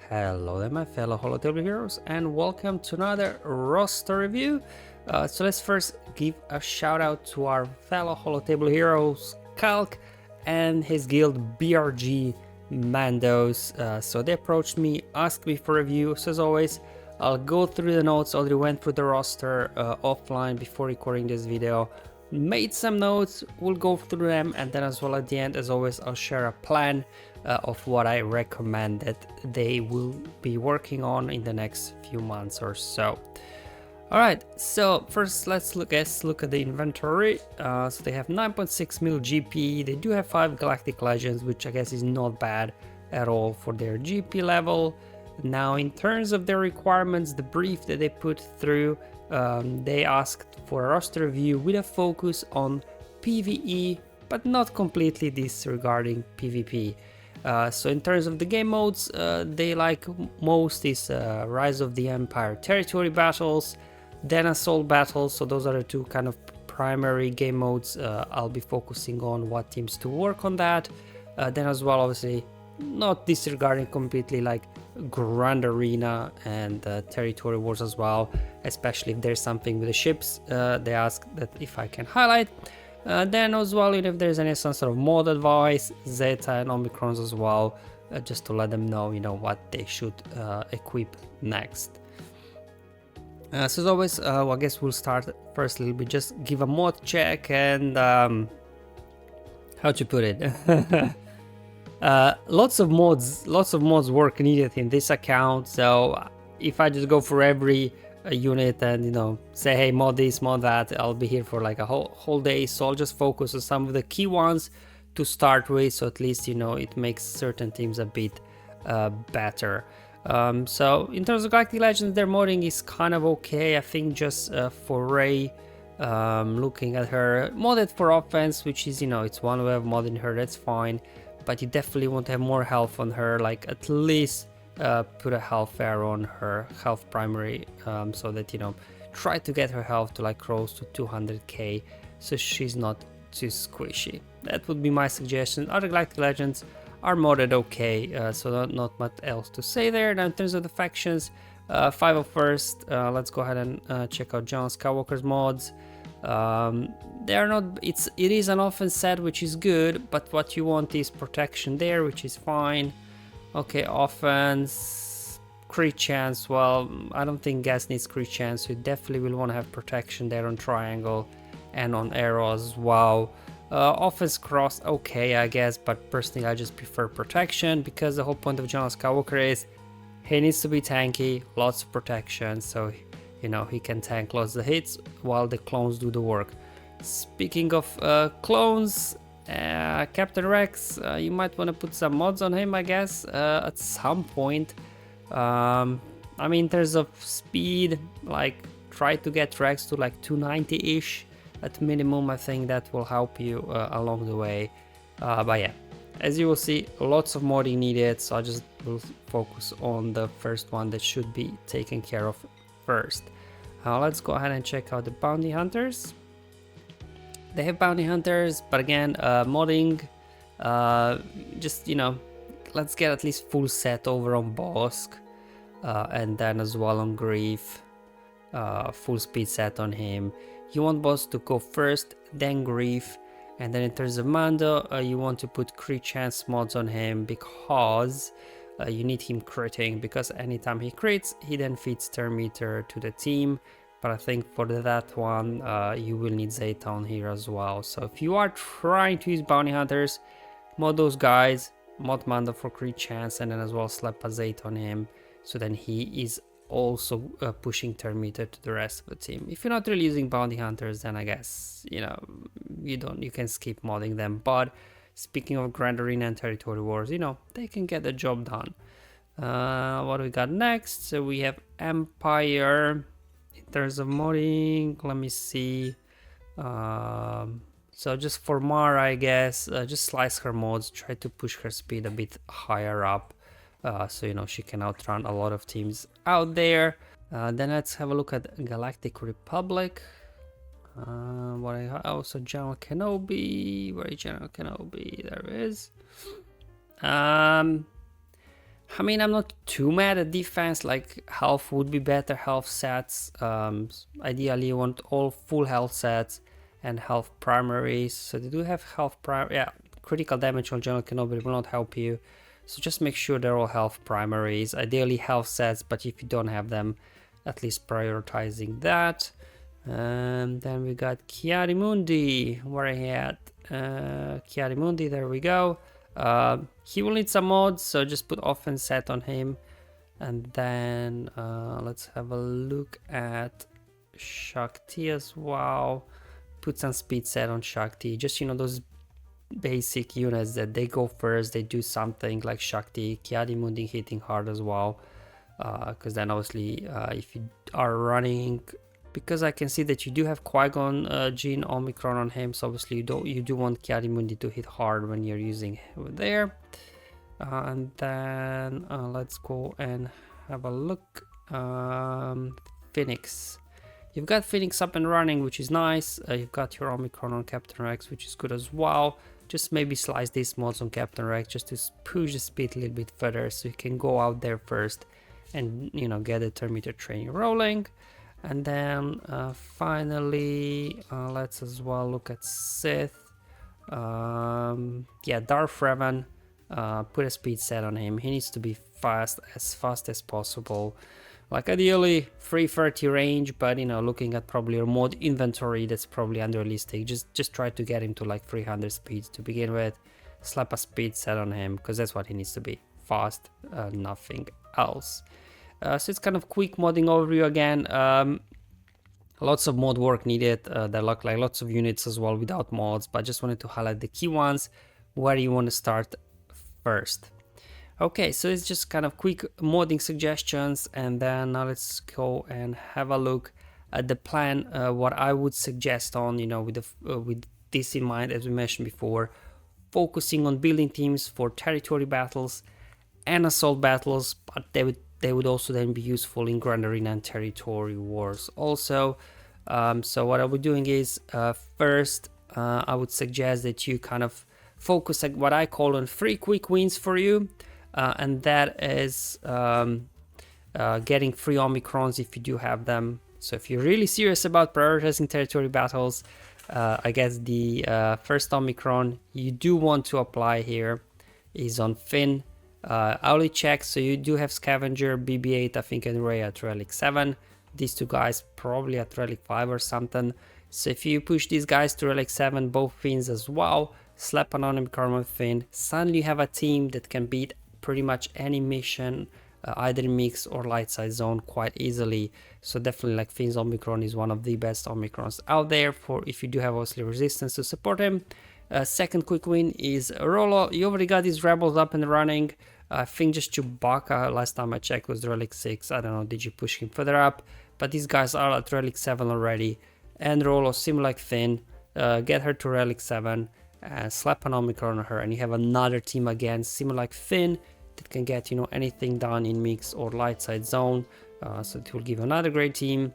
Hello there my fellow Holo Table heroes, and welcome to another roster review. So let's first give a shout out to our fellow Holo Table heroes, Kalk and his guild BRG Mandos. So they approached me, asked me for review. So as always, I'll go through the notes. Already went through the roster offline before recording this video. Made some notes, we'll go through them, and then as well at the end, as always, I'll share a plan of what I recommend that they will be working on in the next few months or so. Alright, so first let's look at the inventory. So they have 9.6 mil GP, they do have 5 Galactic Legends, which I guess is not bad at all for their GP level. Now in terms of their requirements, the brief that they put through, they asked for a roster review with a focus on PvE, but not completely disregarding PvP. So in terms of the game modes, they like most is Rise of the Empire territory battles, then assault battles. So those are the two kind of primary game modes. I'll be focusing on what teams to work on that. Then as well, obviously, not disregarding completely like Grand Arena and territory wars as well, especially if there's something with the ships. They ask that if I can highlight. Then as well, if there's any some sort of mod advice, Zeta and Omicrons as well, just to let them know, what they should equip next. So as always, well, I guess we'll start first a little bit, just give a mod check and how to put it. Lots of mods work needed in this account. So if I just go for every unit and say, hey, mod this, mod that, I'll be here for like a whole day. So I'll just focus on some of the key ones to start with, so at least it makes certain teams a bit better. So in terms of Galactic Legends, their modding is kind of okay. I think just for Ray, looking at her, modded for offense, which is it's one way of modding her, that's fine, but you definitely want to have more health on her, like at least put a health arrow on her health primary, so that try to get her health to like close to 200k, so she's not too squishy. That would be my suggestion. Other Galactic Legends are modded okay, so not much else to say there. Now in terms of the factions, 501st, let's go ahead and check out John Skywalker's mods. They are not, it is an offense set, which is good, but what you want is protection there, which is fine. Okay, offense, crit chance. Well, I don't think gas needs crit chance, so you definitely will want to have protection there on triangle and on arrow as well. Offense cross, okay, I guess, but personally I just prefer protection, because the whole point of John Skywalker is he needs to be tanky, lots of protection, so he can tank lots of hits while the clones do the work. Speaking of clones, Captain Rex, you might want to put some mods on him, I guess, at some point. I mean, in terms of speed, like try to get Rex to like 290-ish at minimum. I think that will help you along the way. But yeah, as you will see, lots of modding needed, so I just will focus on the first one that should be taken care of first. Let's go ahead and check out the bounty hunters. They have bounty hunters, but again, modding, just let's get at least full set over on Bosk, and then as well on Grief, full speed set on him. You want Bosk to go first, then Grief, and then in terms of Mando, you want to put crit chance mods on him, because you need him critting, because anytime he crits, he then feeds turn meter to the team. But I think for that one, you will need Zeta on here as well. So if you are trying to use bounty hunters, mod those guys, mod Mando for crit chance, and then as well slap a Zeta on him, so then he is also pushing turn meter to the rest of the team. If you're not really using bounty hunters, then I guess you can skip modding them. But speaking of Grand Arena and Territory Wars, they can get the job done. What do we got next? So we have Empire. In terms of modding, let me see. So just for Mara, I guess, just slice her mods, try to push her speed a bit higher up, so she can outrun a lot of teams out there. Then let's have a look at Galactic Republic. So General Kenobi, where is General Kenobi? There it is. I mean, I'm not too mad at defense, like health would be better, health sets. Ideally you want all full health sets and health primaries. So they do have health yeah, critical damage on general Kenobi will not help you. So just make sure they're all health primaries, ideally health sets, but if you don't have them, at least prioritizing that. And then we got Chiarimundi, where he at? Chiarimundi, there we go. He will need some mods, so just put offense set on him. And then let's have a look at Shakti as well. Put some speed set on Shakti, just, you know, those basic units that they go first, they do something like Shakti. Chiarimundi hitting hard as well, because then obviously if you are running, because I can see that you do have Qui-Gon Jinn Omicron on him, so obviously you do want Chiarimundi to hit hard when you're using him there. And then let's go and have a look. Phoenix. You've got Phoenix up and running, which is nice. You've got your Omicron on Captain Rex, which is good as well. Just maybe slice these mods on Captain Rex just to push the speed a little bit further, so you can go out there first and, you know, get the Terminator training rolling. And then finally, let's as well look at Sith. Yeah, Darth Revan. Put a speed set on him. He needs to be fast as possible. Like ideally 330 range, but, you know, looking at probably your mod inventory, that's probably unrealistic. Just try to get him to like 300 speeds to begin with. Slap a speed set on him, because that's what he needs to be. Fast, nothing else. So it's kind of quick modding overview again. Lots of mod work needed. There look like lots of units as well without mods, but I just wanted to highlight the key ones where you want to start first. Okay, so it's just kind of quick modding suggestions, and then now let's go and have a look at the plan. What I would suggest on, you know, with this in mind, as we mentioned before, focusing on building teams for territory battles and assault battles, but they would also then be useful in Grand Arena and territory wars also. So what I'll be doing is first I would suggest that you kind of focus on what I call on 3 quick wins for you, and that is getting 3 Omicrons if you do have them. So if you're really serious about prioritizing territory battles, I guess the first Omicron you do want to apply here is on Finn. Hourly check, so you do have Scavenger, BB-8, I think, and Rey at Relic 7. These 2 guys probably at Relic 5 or something. So if you push these guys to Relic 7, both Finns as well, slap an Omicron with Finn, suddenly you have a team that can beat pretty much any mission, either in mix or light side zone quite easily. So definitely, like, Finn's Omicron is one of the best Omicrons out there for if you do have obviously resistance to support him. Second quick win is Rolo. You already got these rebels up and running. I think just Chewbacca, last time I checked, was Relic 6. I don't know, did you push him further up? But these guys are at Relic 7 already. And Rolo, similar like Finn, get her to Relic 7, and slap an Omicron on her, and you have another team again, similar like Finn, that can get, you know, anything done in mix or light side zone. So it will give another great team.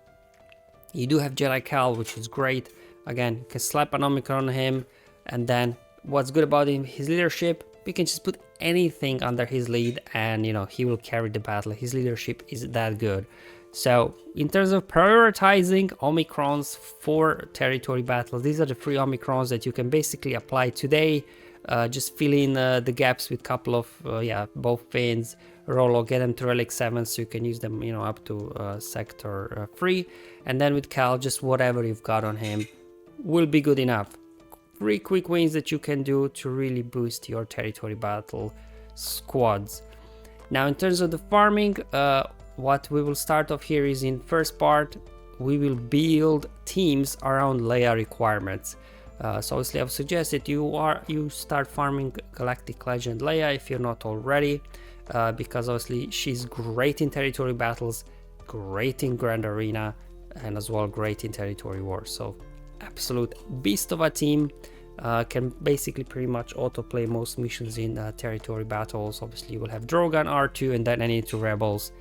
You do have Jedi Cal, which is great. Again, you can slap an Omicron on him, and then what's good about him, his leadership, you can just put anything under his lead and, you know, he will carry the battle. His leadership is that good. So in terms of prioritizing Omicrons for territory battles, these are the 3 Omicrons that you can basically apply today. Just fill in the gaps with a couple of, both Finns, Rolo, get them to Relic 7 so you can use them, you know, up to Sector 3. And then with Cal, just whatever you've got on him will be good enough. 3 quick wins that you can do to really boost your territory battle squads. Now in terms of the farming, what we will start off here is in first part, we will build teams around Leia requirements. So obviously I would suggest that you start farming Galactic Legend Leia if you're not already, because obviously she's great in territory battles, great in Grand Arena, and as well great in territory wars. So absolute beast of a team, can basically pretty much autoplay most missions in territory battles. Obviously you will have Drogon, R2, and then any 2 rebels.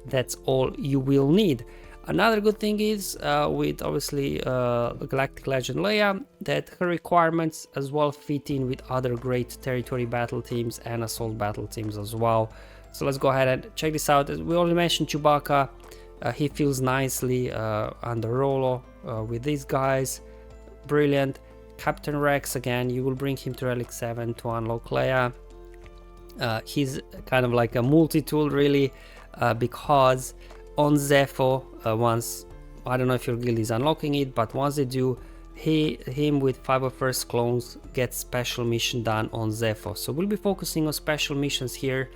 That's all you will need. Another good thing is with obviously the Galactic Legend Leia, that her requirements as well fit in with other great territory battle teams and assault battle teams as well. So let's go ahead and check this out. As we already mentioned, Chewbacca, he feels nicely under Rolo with these guys. Brilliant. Captain Rex, again, you will bring him to Relic 7 to unlock Leia. He's kind of like a multi-tool really, because on Zepho, once, I don't know if your guild is unlocking it, but once they do, him with 5 of first clones gets special mission done on Zepho. So we'll be focusing on special missions here,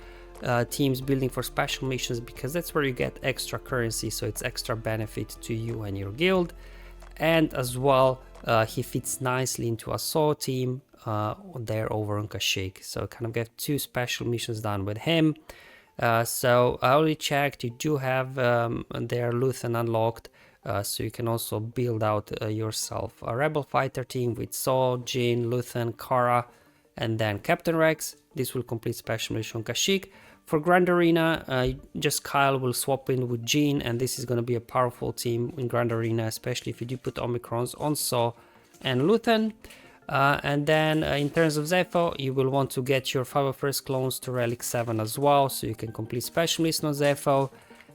teams building for special missions, because that's where you get extra currency, so it's extra benefit to you and your guild. And as well, he fits nicely into a SWGOH team there over on Kashyyyk. So kind of get 2 special missions done with him. So I already checked, you do have their Luthen unlocked, so you can also build out yourself a Rebel Fighter team with SWGOH, Jyn, Luthen, Cara, and then Captain Rex. This will complete special mission on Kashyyyk. For Grand Arena, just Kyle will swap in with Jyn, and this is going to be a powerful team in Grand Arena, especially if you do put Omicrons on SWGOH and Luthen. And then in terms of Zepho, you will want to get your 5 of first clones to Relic 7 as well, so you can complete special mission on Zepho.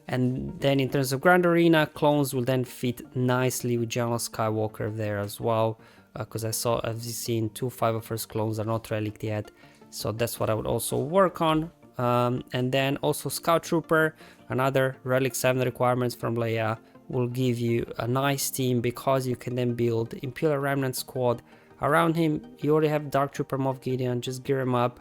And then in terms of Grand Arena, clones will then fit nicely with General Skywalker there as well, because I saw, as you've seen, 2 5 of first clones are not relicked yet, so that's what I would also work on. And then also Scout Trooper, another Relic 7 requirements from Leia, will give you a nice team, because you can then build Imperial Remnant squad around him. You already have Dark Trooper Moff Gideon, just gear him up,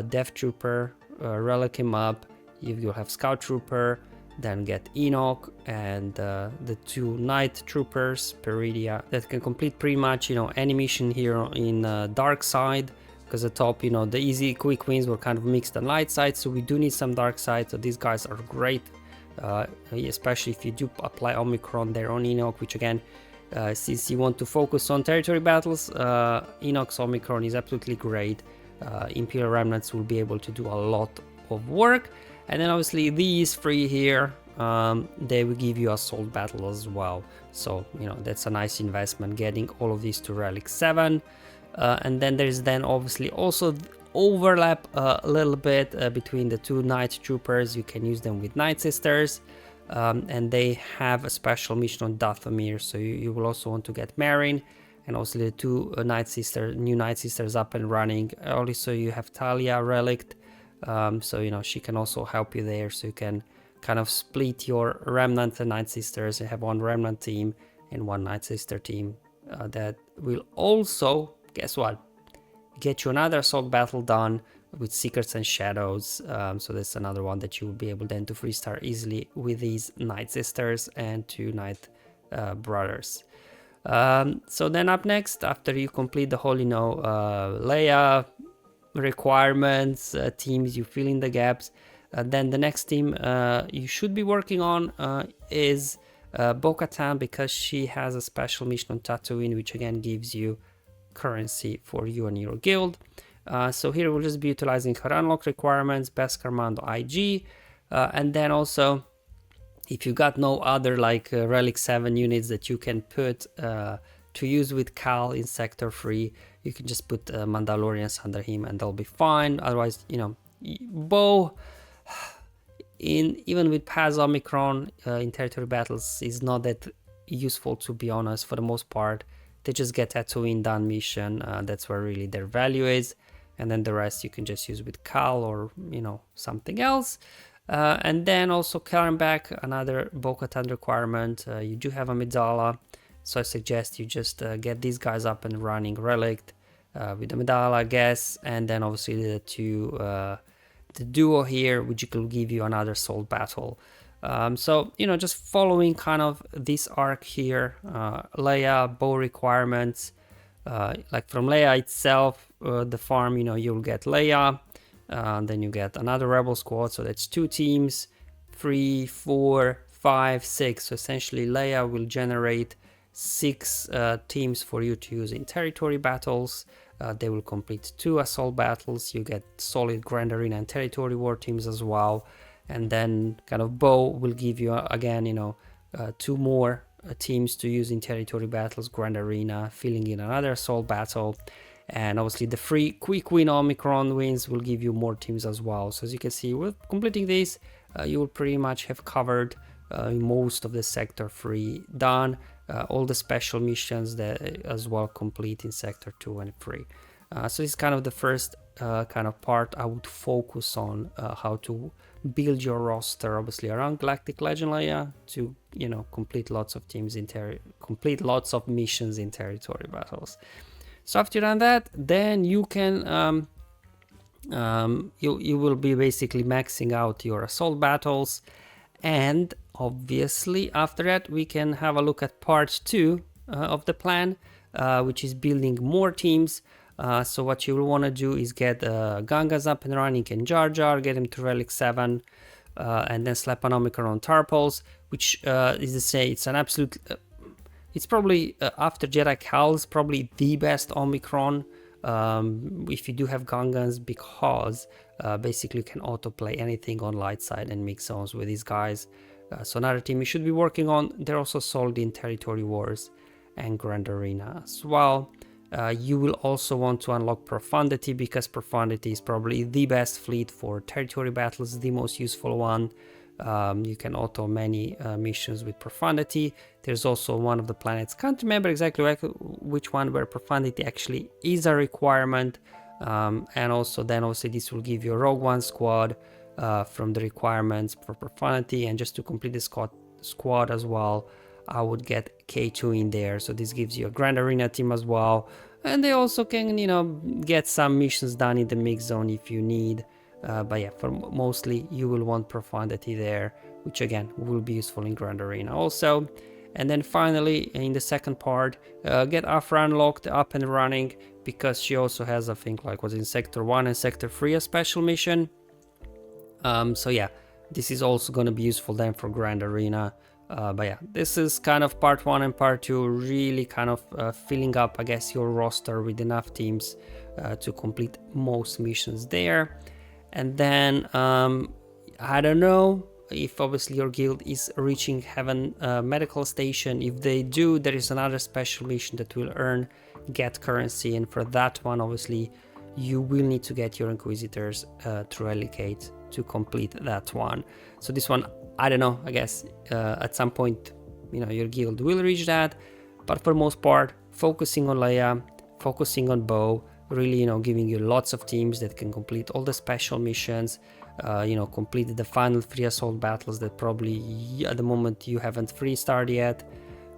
Death Trooper, relic him up, you'll have Scout Trooper, then get Enoch and the 2 Night Troopers, Peridia, that can complete pretty much, you know, any mission here in Dark Side. Because the top, you know, the easy quick wins were kind of mixed on light side, so we do need some dark side. So these guys are great, especially if you do apply Omicron there on Enoch, which again, since you want to focus on territory battles, Enoch's Omicron is absolutely great. Imperial Remnants will be able to do a lot of work. And then obviously these 3 here, they will give you assault battle as well. So, you know, that's a nice investment, getting all of these to Relic 7. And then there's then obviously also overlap a little bit between the 2 Night Troopers. You can use them with Night Sisters, and they have a special mission on Dathomir, so you will also want to get Marin, and also the 2 new Night Sisters up and running. Also you have Talia relict, so you know she can also help you there, so you can kind of split your Remnant and Night Sisters and have 1 Remnant team and 1 Night Sister team that will also, guess what, get you another assault battle done with Secrets and Shadows. So that's another one that you will be able then to 3-star easily with these Night Sisters and 2 Night Brothers. So then up next, after you complete the whole, you know, Leia requirements, teams, you fill in the gaps, then the next team you should be working on is Bo-Katan, because she has a special mission on Tatooine, which again gives you currency for you and your guild. So here we'll just be utilizing her unlock requirements, Beskar Mando IG, and then also if you got no other like Relic 7 units that you can put to use with Cal in Sector 3, you can just put Mandalorians under him and they'll be fine. Otherwise, you know, Bo, even with Paz Omicron in territory battles, is not that useful, to be honest. For the most part, they just get Tatooine done mission, that's where really their value is, and then the rest you can just use with Cal or, you know, something else. And then also Karenbek, another Bo-Katan requirement. You do have Amidala, so I suggest you just get these guys up and running, relict with Amidala, I guess, and then obviously the duo here, which will give you another assault battle. So, you know, just following kind of this arc here, Leia, Bo requirements, like from Leia itself, the farm, you know, you'll get Leia, then you get another Rebel squad, so that's 2 teams, 3, 4, 5, 6, so essentially Leia will generate 6 teams for you to use in territory battles. They will complete 2 assault battles, you get solid Grand Arena and territory war teams as well. And then kind of Bo will give you again, you know, 2 more teams to use in territory battles, Grand Arena, filling in another assault battle. And obviously the free quick win Omicron wins will give you more teams as well. So as you can see, with completing this, you will pretty much have covered most of the sector 3 done. All the special missions that as well complete in sector 2 and 3. So this is kind of the first kind of part I would focus on, how to build your roster obviously around Galactic Legend layer to, you know, complete lots of teams in complete lots of missions in territory battles. So after you've done that, then you can you will be basically maxing out your assault battles, and obviously after that we can have a look at part 2 of the plan, which is building more teams. So what you will want to do is get Gangas up and running in Jar Jar, get him to Relic 7, and then slap an Omicron on Tarpals, which is to say it's an absolute... it's probably, after Jedi Cal's, probably the best Omicron if you do have Gangans, because basically you can autoplay anything on light side and mix zones with these guys. So another team you should be working on. They're also sold in Territory Wars and Grand Arena as well. You will also want to unlock Profundity, because Profundity is probably the best fleet for territory battles, the most useful one. You can auto many missions with Profundity. There's also one of the planets, can't remember exactly which one, where Profundity actually is a requirement. And also then obviously this will give you a Rogue One squad from the requirements for Profundity, and just to complete the squad as well, I would get K2 in there. So this gives you a Grand Arena team as well, and they also can, you know, get some missions done in the mix zone if you need. But yeah, for mostly you will want Profundity there, which again will be useful in Grand Arena also. And then finally in the second part, get Afra unlocked up and running, because she also has, I think, like was in Sector 1 and Sector 3 a special mission. So yeah, this is also going to be useful then for Grand Arena. But yeah, this is kind of part 1 and part 2, really kind of filling up, I guess, your roster with enough teams to complete most missions there. And then I don't know if obviously your guild is reaching Heaven Medical Station. If they do, there is another special mission that will earn get currency, and for that one obviously you will need to get your Inquisitors to Relicate to complete that one. So this one, I don't know, I guess at some point, you know, your guild will reach that, but for most part focusing on Leia, focusing on Bo, really, you know, giving you lots of teams that can complete all the special missions, you know, complete the final 3 assault battles that probably at the moment you haven't free starred yet.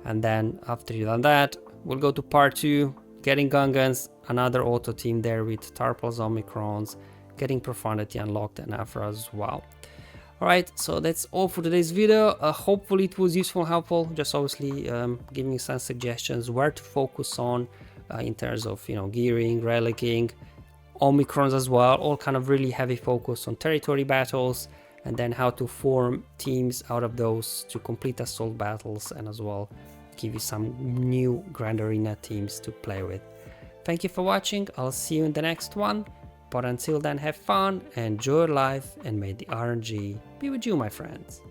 And then after you've done that, we'll go to part 2, getting Gungans, another auto team there with Tarpals, Omicrons, getting Profundity unlocked, and Afra as well. Alright, so that's all for today's video. Hopefully it was useful and helpful, just obviously giving you some suggestions where to focus on in terms of, you know, gearing, relicking, Omicrons as well, all kind of really heavy focus on territory battles, and then how to form teams out of those to complete assault battles, and as well give you some new Grand Arena teams to play with. Thank you for watching, I'll see you in the next one, but until then, have fun, enjoy your life, and may the RNG be with you, my friends.